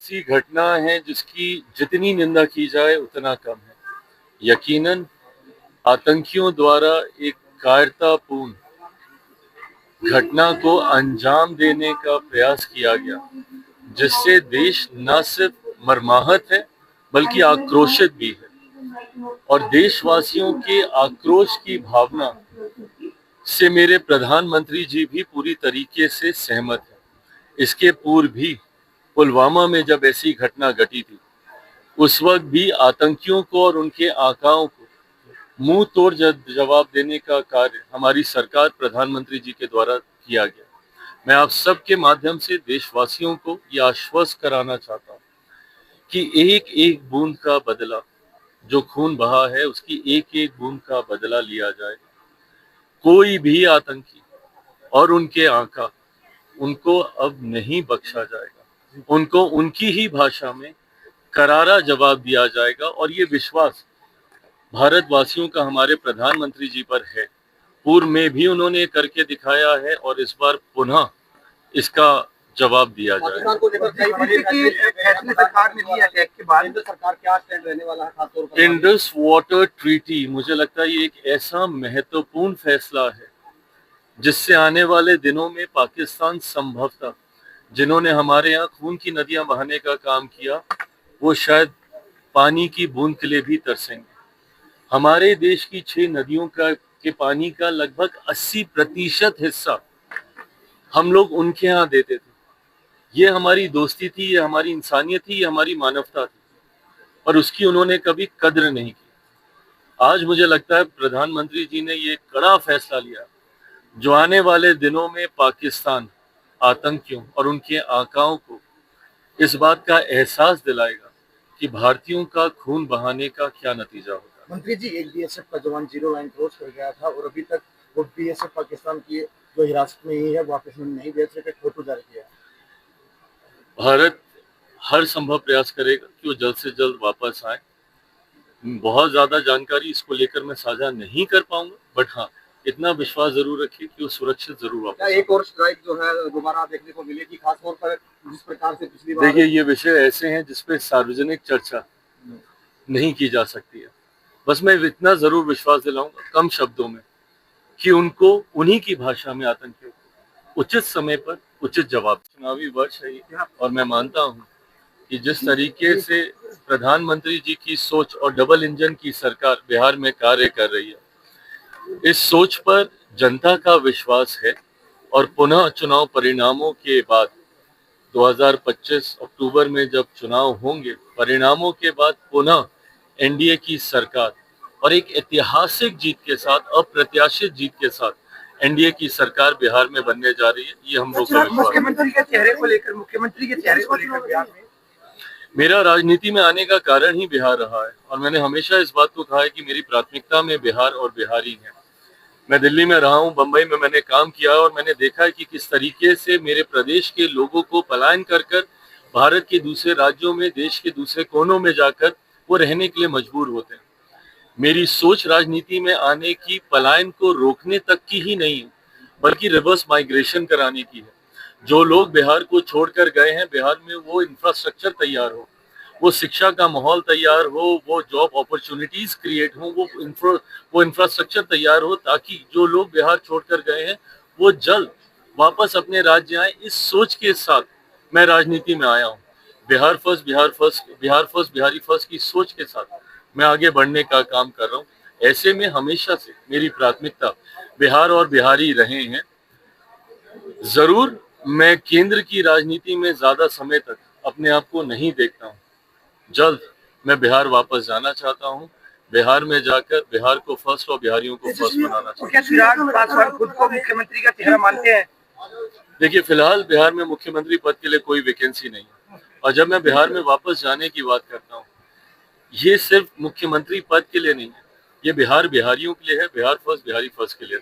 ऐसी घटना है जिसकी जितनी निंदा की जाए उतना कम है। यकीनन आतंकियों द्वारा एक कायरतापूर्ण घटना को अंजाम देने का प्रयास किया गया, जिससे देश न सिर्फ मर्माहत है बल्कि आक्रोशित भी है। और देशवासियों के आक्रोश की भावना से मेरे प्रधानमंत्री जी भी पूरी तरीके से सहमत हैं। इसके पूर्व भी पुलवामा में जब ऐसी घटना घटी थी, उस वक्त भी आतंकियों को और उनके आकाओं को मुंह तोड़ जवाब देने का कार्य हमारी सरकार प्रधानमंत्री जी के द्वारा किया गया। मैं आप सबके माध्यम से देशवासियों को यह आश्वस्त कराना चाहता हूँ कि एक एक बूंद का बदला, जो खून बहा है उसकी एक एक बूंद का बदला लिया जाएगा। कोई भी आतंकी और उनके आका, उनको अब नहीं बख्शा जाएगा। उनको उनकी ही भाषा में करारा जवाब दिया जाएगा। और ये विश्वास भारतवासियों का हमारे प्रधानमंत्री जी पर है। पूर्व में भी उन्होंने करके दिखाया है और इस बार पुनः इसका जवाब दिया जाएगा। इंडस वाटर ट्रीटी, मुझे लगता है ये एक ऐसा महत्वपूर्ण फैसला है जिससे आने वाले दिनों में पाकिस्तान संभवतः, जिन्होंने हमारे यहाँ खून की नदियां बहाने का काम किया, वो शायद पानी की बूंद के लिए भी तरसेंगे। हमारे देश की 6 नदियों के पानी का लगभग 80% हिस्सा हम लोग उनके यहाँ देते थे। ये हमारी दोस्ती थी, ये हमारी इंसानियत थी, ये हमारी मानवता थी, और उसकी उन्होंने कभी कद्र नहीं की। आज मुझे लगता है प्रधानमंत्री जी ने ये कड़ा फैसला लिया जो आने वाले दिनों में पाकिस्तान आतंकियों और उनके आकाओं को इस बात का एहसास दिलाएगा कि भारतीयों का खून बहाने का क्या नतीजा होगा। मंत्री जी, एक बीएसएफ का जवान 0 लाइन क्रॉस कर गया था और अभी तक वो बीएसएफ पाकिस्तान की जो हिरासत में ही है वापस नहीं भेज सके, फोटो जारी किया। भारत हर संभव प्रयास करेगा कि वो जल्द से जल्द वापस आए। बहुत ज्यादा जानकारी इसको लेकर मैं साझा नहीं कर पाऊंगा, बट हाँ, इतना विश्वास जरूर रखिए कि वो सुरक्षित जरूर वापस। एक और स्ट्राइक जो है दोबारा देखने को मिलेगी, खासतौर पर जिस प्रकार से पिछली बार। देखिए, ये विषय ऐसे हैं जिसपे सार्वजनिक चर्चा नहीं की जा सकती है। बस मैं इतना जरूर विश्वास दिलाऊंगा कम शब्दों में कि उनको उन्हीं की भाषा में आतंकियों को उचित समय पर उचित जवाब। चुनावी वर्ष है ये, और मैं मानता हूँ कि जिस तरीके से प्रधानमंत्री जी की सोच और डबल इंजन की सरकार बिहार में कार्य कर रही है, इस सोच पर जनता का विश्वास है। और पुनः चुनाव परिणामों के बाद 2025 अक्टूबर में जब चुनाव होंगे, परिणामों के बाद पुनः एनडीए की सरकार और एक ऐतिहासिक जीत के साथ, अप्रत्याशित जीत के साथ एनडीए की सरकार बिहार में बनने जा रही है। ये हम लोग का विश्वास। मुख्यमंत्री के चेहरे को लेकर बिहार में मेरा राजनीति में आने का कारण ही बिहार रहा है, और मैंने हमेशा इस बात को कहा है कि मेरी प्राथमिकता में बिहार और बिहारी हैं। मैं दिल्ली में रहा हूँ, बम्बई में मैंने काम किया, और मैंने देखा है कि किस तरीके से मेरे प्रदेश के लोगों को पलायन कर कर भारत के दूसरे राज्यों में, देश के दूसरे कोनों में जाकर वो रहने के लिए मजबूर होते हैं। मेरी सोच राजनीति में आने की पलायन को रोकने तक की ही नहीं है, बल्कि रिवर्स माइग्रेशन कराने की है। जो लोग बिहार को छोड़कर गए हैं, बिहार में वो इंफ्रास्ट्रक्चर तैयार हो, वो शिक्षा का माहौल तैयार हो, वो जॉब अपॉर्चुनिटीज क्रिएट हो, वो इंफ्रास्ट्रक्चर तैयार हो, ताकि जो लोग बिहार छोड़कर गए हैं वो जल्द वापस अपने राज्य आए। इस सोच के साथ मैं राजनीति में आया हूँ। Bihar first, Bihar first, Bihar first, Bihari first की सोच के साथ मैं आगे बढ़ने का काम कर रहा हूँ। ऐसे में हमेशा से मेरी प्राथमिकता बिहार और बिहारी रहे हैं। जरूर मैं केंद्र की राजनीति में ज्यादा समय तक अपने आप को नहीं देखता हूँ। जल्द मैं बिहार वापस जाना चाहता हूँ। बिहार में जाकर बिहार को फर्स्ट और बिहारियों को फर्स्ट बनाना चाहता हूँ। क्या चिराग पासवान खुद को मुख्यमंत्री का चेहरा मानते हैं? देखिए, फिलहाल बिहार में मुख्यमंत्री पद के लिए कोई वैकेंसी नहीं है, और जब मैं बिहार में वापस जाने की बात करता हूँ, ये सिर्फ मुख्यमंत्री पद के लिए नहीं है, ये बिहार बिहारियों के लिए है, बिहार फर्स्ट, बिहारी फर्स्ट के लिए।